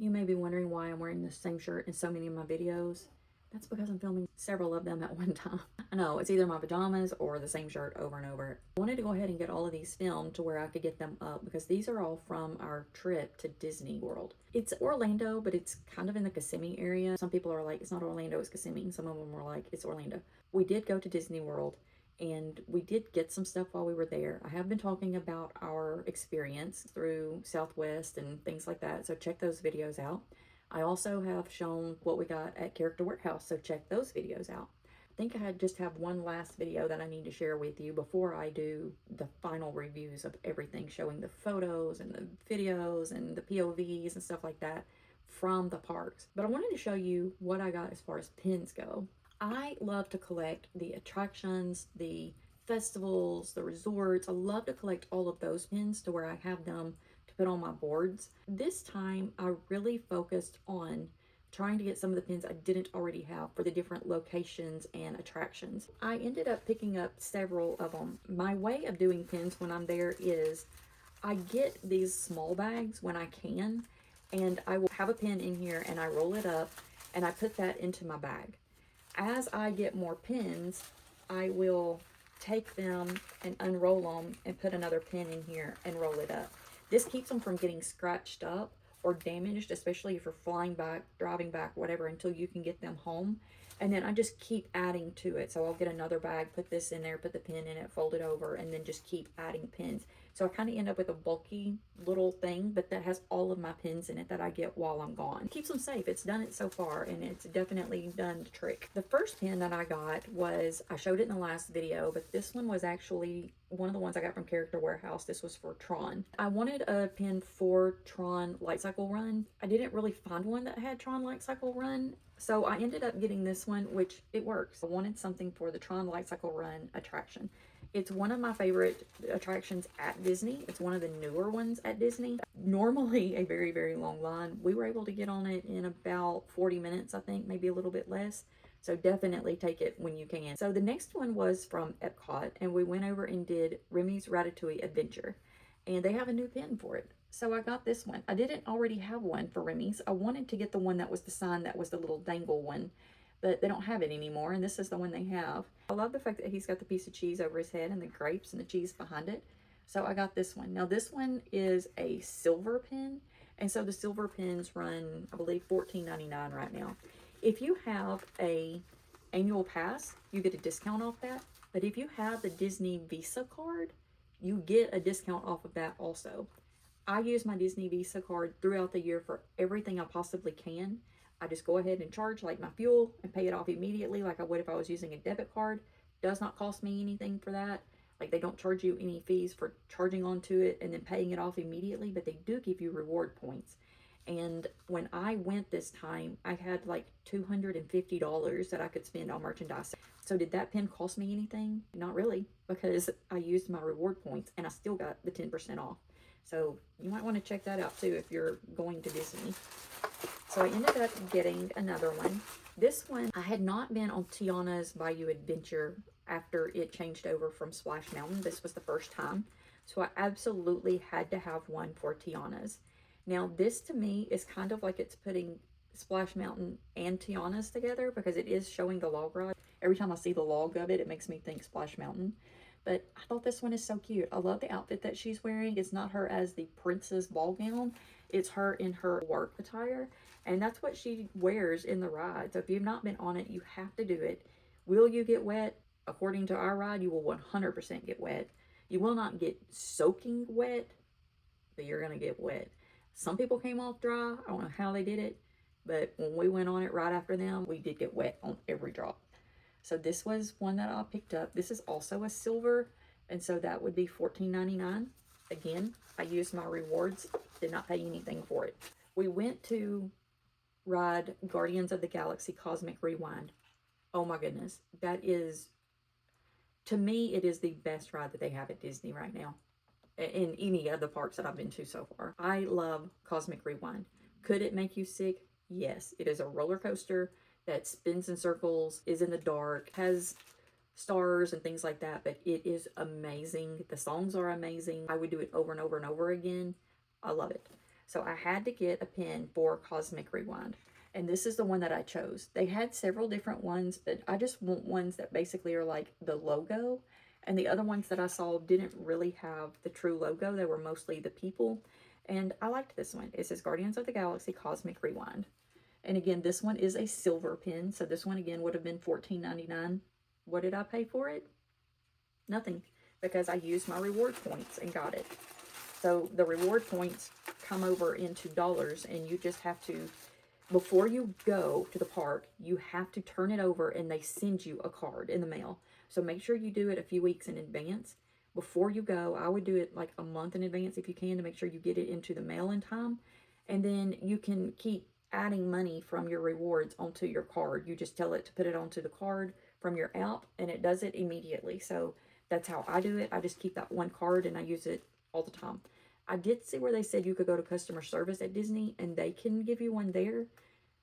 You may be wondering why I'm wearing the same shirt in so many of my videos. That's because I'm filming several of them at one time. I know, it's either my pajamas or the same shirt over and over. I wanted to go ahead and get all of these filmed to where I could get them up because these are all from our trip to Disney World. It's Orlando, but it's kind of in the Kissimmee area. Some people are like, it's not Orlando, it's Kissimmee. Some of them were like, it's Orlando. We did go to Disney World and we did get some stuff while we were there. I have been talking about our experience through Southwest and things like that, so check those videos out. I also have shown what we got at Character Warehouse, so check those videos out. I think I just have one last video that I need to share with you before I do the final reviews of everything, showing the photos and the videos and the POVs and stuff like that from the parks. But I wanted to show you what I got as far as pins go. I love to collect the attractions, the festivals, the resorts. I love to collect all of those pins to where I have them to put on my boards. This time I really focused on trying to get some of the pins I didn't already have for the different locations and attractions. I ended up picking up several of them. My way of doing pins when I'm there is I get these small bags when I can, and I will have a pin in here and I roll it up and I put that into my bag. As I get more pins, I will take them and unroll them and put another pin in here and roll it up. This keeps them from getting scratched up or damaged, especially if you're flying back, driving back, whatever, until you can get them home. And then I just keep adding to it. So I'll get another bag, put this in there, put the pin in it, fold it over, and then just keep adding pins. So I kind of end up with a bulky little thing, but that has all of my pins in it that I get while I'm gone. It keeps them safe. It's done it so far, and it's definitely done the trick. The first pin that I got was, I showed it in the last video, but this one was actually one of the ones I got from Character Warehouse. This was for Tron. I wanted a pin for Tron Light Cycle Run. I didn't really find one that had Tron Light Cycle Run, so I ended up getting this one, which it works. I wanted something for the Tron Light Cycle Run attraction. It's one of my favorite attractions at Disney. It's one of the newer ones at Disney. Normally a very, very long line. We were able to get on it in about 40 minutes, I think, maybe a little bit less. So definitely take it when you can. So the next one was from Epcot, and we went over and did Remy's Ratatouille Adventure. And they have a new pin for it. So I got this one. I didn't already have one for Remy's. I wanted to get the one that was the sign that was the little dangle one, but they don't have it anymore, and this is the one they have. I love the fact that he's got the piece of cheese over his head and the grapes and the cheese behind it. So I got this one. Now this one is a silver pin, and so the silver pins run, I believe, $14.99 right now. If you have a annual pass, you get a discount off that. But if you have the Disney Visa card, you get a discount off of that also. I use my Disney Visa card throughout the year for everything I possibly can. I just go ahead and charge like my fuel and pay it off immediately like I would if I was using a debit card. Does not cost me anything for that. Like, they don't charge you any fees for charging onto it and then paying it off immediately, but they do give you reward points. And when I went this time, I had like $250 that I could spend on merchandise. So did that pin cost me anything? Not really, because I used my reward points and I still got the 10% off. So you might want to check that out too if you're going to Disney. So I ended up getting another one. This one, I had not been on Tiana's Bayou Adventure after it changed over from Splash Mountain. This was the first time. So I absolutely had to have one for Tiana's. Now this to me is kind of like it's putting Splash Mountain and Tiana's together because it is showing the log ride. Every time I see the log of it, it makes me think Splash Mountain. But I thought this one is so cute. I love the outfit that she's wearing. It's not her as the princess ball gown. It's her in her work attire. And that's what she wears in the ride. So if you've not been on it, you have to do it. Will you get wet? According to our ride, you will 100% get wet. You will not get soaking wet, but you're going to get wet. Some people came off dry. I don't know how they did it. But when we went on it right after them, we did get wet on every drop. So this was one that I picked up. This is also a silver, and so that would be $14.99. Again, I used my rewards, did not pay anything for it. We went to ride Guardians of the Galaxy Cosmic Rewind. Oh my goodness. That is, to me, it is the best ride that they have at Disney right now. In any of the parks that I've been to so far. I love Cosmic Rewind. Could it make you sick? Yes. It is a roller coaster that spins in circles, is in the dark, has stars and things like that, but it is amazing. The songs are amazing. I would do it over and over and over again. I love it. So I had to get a pin for Cosmic Rewind. And this is the one that I chose. They had several different ones, but I just want ones that basically are like the logo. And the other ones that I saw didn't really have the true logo. They were mostly the people. And I liked this one. It says Guardians of the Galaxy Cosmic Rewind. And again, this one is a silver pin. So this one again would have been $14.99. What did I pay for it? Nothing. Because I used my reward points and got it. So the reward points come over into dollars, and you just have to, before you go to the park, you have to turn it over and they send you a card in the mail. So make sure you do it a few weeks in advance. Before you go, I would do it like a month in advance if you can, to make sure you get it into the mail in time. And then you can keep adding money from your rewards onto your card. You just tell it to put it onto the card from your app, and it does it immediately. So that's how I do it. I just keep that one card and I use it all the time. I did see where they said you could go to customer service at Disney and they can give you one there,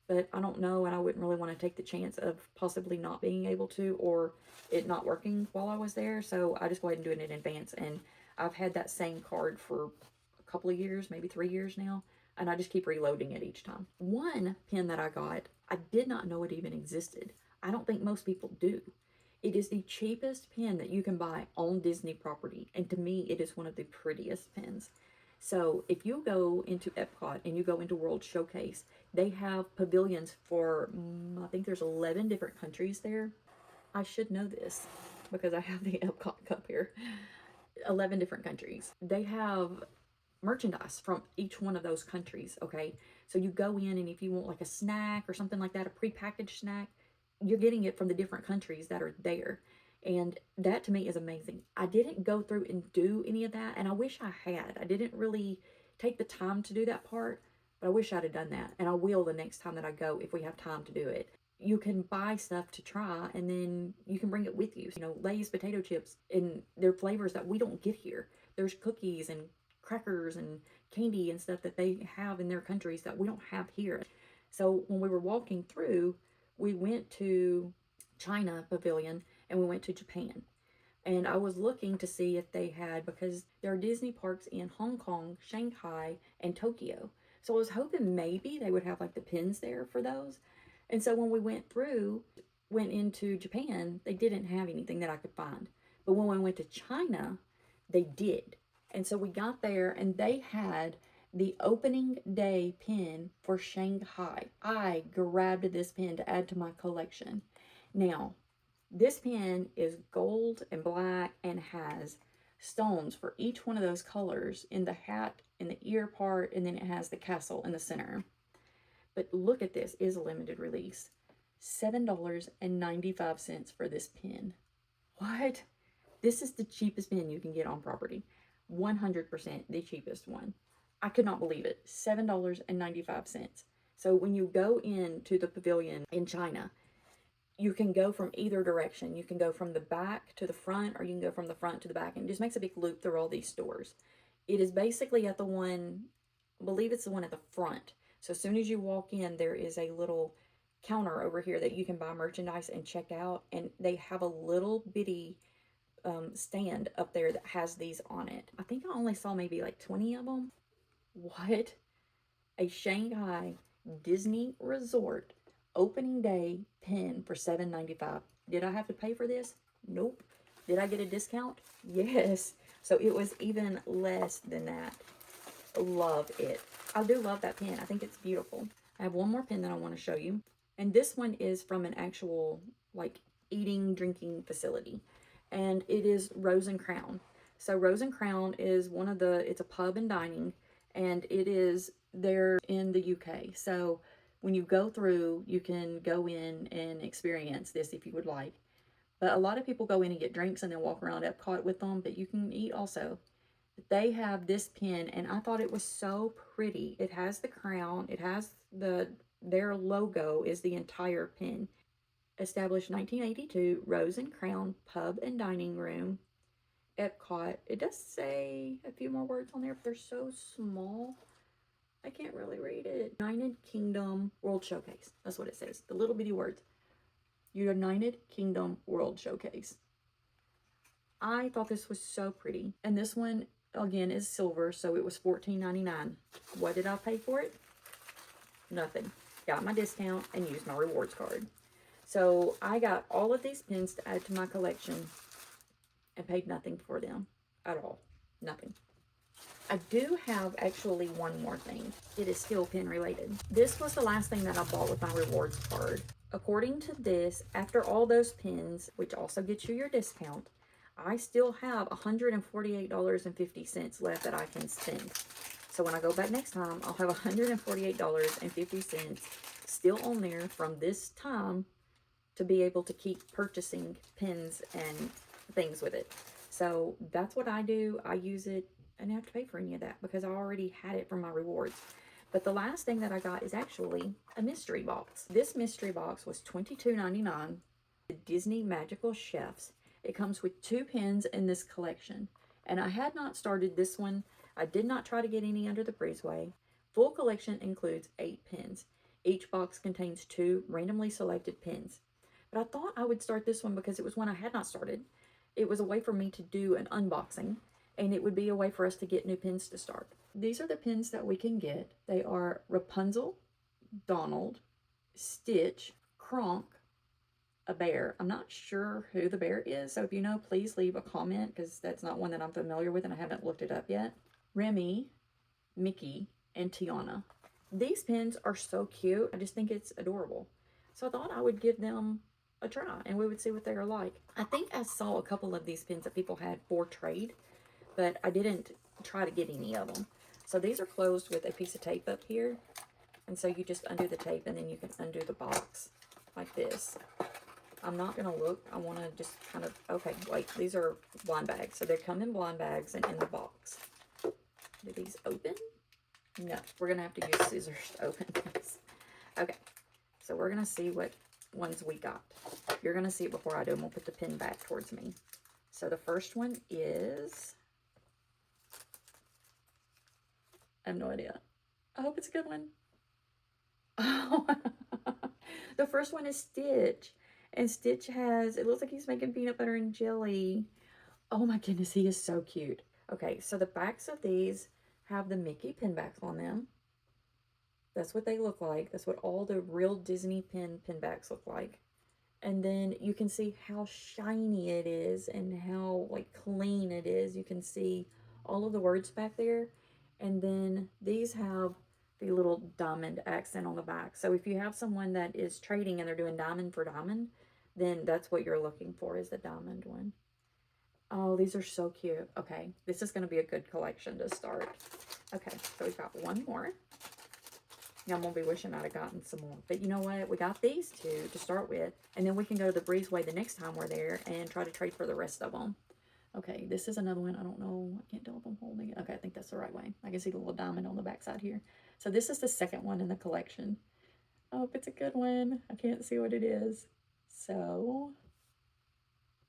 but I don't know, and I wouldn't really want to take the chance of possibly not being able to, or it not working while I was there. So I just go ahead and do it in advance. And I've had that same card for a couple of years, maybe 3 years now, and I just keep reloading it each time. One pin that I got, I did not know it even existed. I don't think most people do. It is the cheapest pin that you can buy on Disney property, and to me, it is one of the prettiest pins. So if you go into Epcot and you go into World Showcase, they have pavilions for, I think there's 11 different countries there. I should know this because I have the Epcot cup here. 11 different countries. They have merchandise from each one of those countries, okay? So you go in, and if you want like a snack or something like that, a prepackaged snack, you're getting it from the different countries that are there. And that to me is amazing. I didn't go through and do any of that, and I wish I had. I didn't really take the time to do that part, but I wish I'd have done that. And I will the next time that I go if we have time to do it. You can buy stuff to try, and then you can bring it with you. You know, Lay's potato chips, and their flavors that we don't get here. There's cookies and crackers and candy and stuff that they have in their countries that we don't have here. So when we were walking through, we went to China Pavilion and we went to Japan. And I was looking to see if they had, because there are Disney parks in Hong Kong, Shanghai, and Tokyo. So I was hoping maybe they would have like the pins there for those. And so when we went into Japan, they didn't have anything that I could find. But when we went to China, they did. And so we got there and they had the opening day pin for Shanghai. I grabbed this pin to add to my collection. Now, this pin is gold and black and has stones for each one of those colors in the hat, in the ear part, and then it has the castle in the center. But look at this, it is a limited release. $7.95 for this pin. What? This is the cheapest pin you can get on property. 100% the cheapest one. I could not believe it. $7.95. So when you go into the pavilion in China, you can go from either direction. You can go from the back to the front, or you can go from the front to the back, and it just makes a big loop through all these stores. It is basically at the one, I believe it's the one at the front. So as soon as you walk in, there is a little counter over here that you can buy merchandise and check out, and they have a little bitty stand up there that has these on it. I think I only saw maybe like 20 of them. What? A Shanghai Disney Resort opening day pin for $7.95. Did I have to pay for this? Nope. Did I get a discount? Yes. So it was even less than that. Love it. I do love that pin. I think it's beautiful. I have one more pin that I want to show you. And this one is from an actual like eating, drinking facility. And it is Rose and Crown. So Rose and Crown is one of the, it's a pub and dining, and it is there in the UK. So when you go through, you can go in and experience this if you would like. But a lot of people go in and get drinks and then walk around Epcot with them, but you can eat also. They have this pin, and I thought it was so pretty. It has the crown. It has their logo is the entire pin. Established 1982, Rose and Crown Pub and Dining Room, Epcot. It does say a few more words on there, but they're so small. I can't really read it. United Kingdom World Showcase. That's what it says. The little bitty words. United Kingdom World Showcase. I thought this was so pretty. And this one again, is silver, so it was $14.99. What did I pay for it? Nothing. Got my discount and used my rewards card. So I got all of these pins to add to my collection and paid nothing for them at all. Nothing. I do have actually one more thing. It is still pin related. This was the last thing that I bought with my rewards card. According to this, after all those pins, which also gets you your discount, I still have $148.50 left that I can spend. So when I go back next time, I'll have $148.50 still on there from this time to be able to keep purchasing pins and things with it. So that's what I do. I use it. I didn't have to pay for any of that because I already had it from my rewards. But the last thing that I got is actually a mystery box. This mystery box was $22.99. The Disney Magical Chefs. It comes with 2 pins in this collection. And I had not started this one. I did not try to get any under the breezeway. Full collection includes 8 pins. Each box contains 2 randomly selected pins. But I thought I would start this one because it was one I had not started. It was a way for me to do an unboxing. And it would be a way for us to get new pins to start. These are the pins that we can get. They are Rapunzel, Donald, Stitch, Kronk, a bear. I'm not sure who the bear is, so if you know, please leave a comment because that's not one that I'm familiar with and I haven't looked it up yet. Remy, Mickey, and Tiana. These pins are so cute. I just think it's adorable. So I thought I would give them a try and we would see what they are like. I think I saw a couple of these pins that people had for trade, but I didn't try to get any of them. So these are closed with a piece of tape up here. And so you just undo the tape and then you can undo the box like this. I'm not going to look. I want to just kind of, okay, wait, these are blind bags. So they come in blind bags and in the box. Do these open? No, we're going to have to use scissors to open this. Okay, so we're going to see what ones we got. You're going to see it before I do, and we'll put the pin back towards me. So the first one is... I have no idea. I hope it's a good one. Oh, the first one is Stitch. And Stitch has, it looks like he's making peanut butter and jelly. Oh my goodness, he is so cute. Okay, so the backs of these have the Mickey pin backs on them. That's what they look like. That's what all the real Disney pin backs look like. And then you can see how shiny it is and how like clean it is. You can see all of the words back there. And then these have the little diamond accent on the back. So if you have someone that is trading and they're doing diamond for diamond, then that's what you're looking for, is the diamond one. Oh, these are so cute. Okay, this is going to be a good collection to start. Okay, so we've got one more. Yeah, I'm going to be wishing I'd have gotten some more. But you know what? We got these 2 to start with. And then we can go to the breezeway the next time we're there and try to trade for the rest of them. Okay, this is another one. I don't know. I can't tell if I'm holding it. Okay, I think that's the right way. I can see the little diamond on the back side here. So this is the second one in the collection. I hope it's a good one. I can't see what it is. So,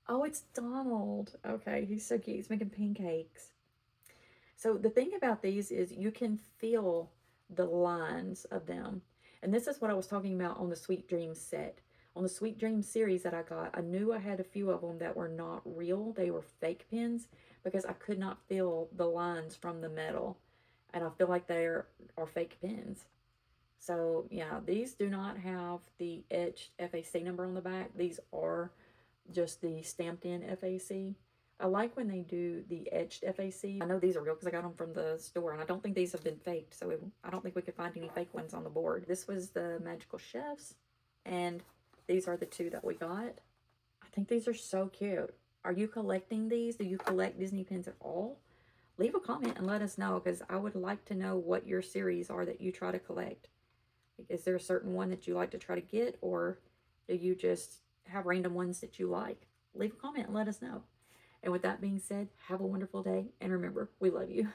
oh, it's Donald. Okay, he's so cute. He's making pancakes. So the thing about these is you can feel the lines of them. And this is what I was talking about on the Sweet Dreams set. On the Sweet Dreams series that I got, I knew I had a few of them that were not real. They were fake pins because I could not feel the lines from the metal. And I feel like they are fake pins. So, yeah, these do not have the etched FAC number on the back. These are just the stamped in FAC. I like when they do the etched FAC. I know these are real because I got them from the store, and I don't think these have been faked, so I don't think we could find any fake ones on the board. This was the Magical Chefs, and these are the 2 that we got. I think these are so cute. Are you collecting these? Do you collect Disney pins at all? Leave a comment and let us know, because I would like to know what your series are that you try to collect. Is there a certain one that you like to try to get, or do you just have random ones that you like? Leave a comment and let us know. And with that being said, have a wonderful day. And remember, we love you.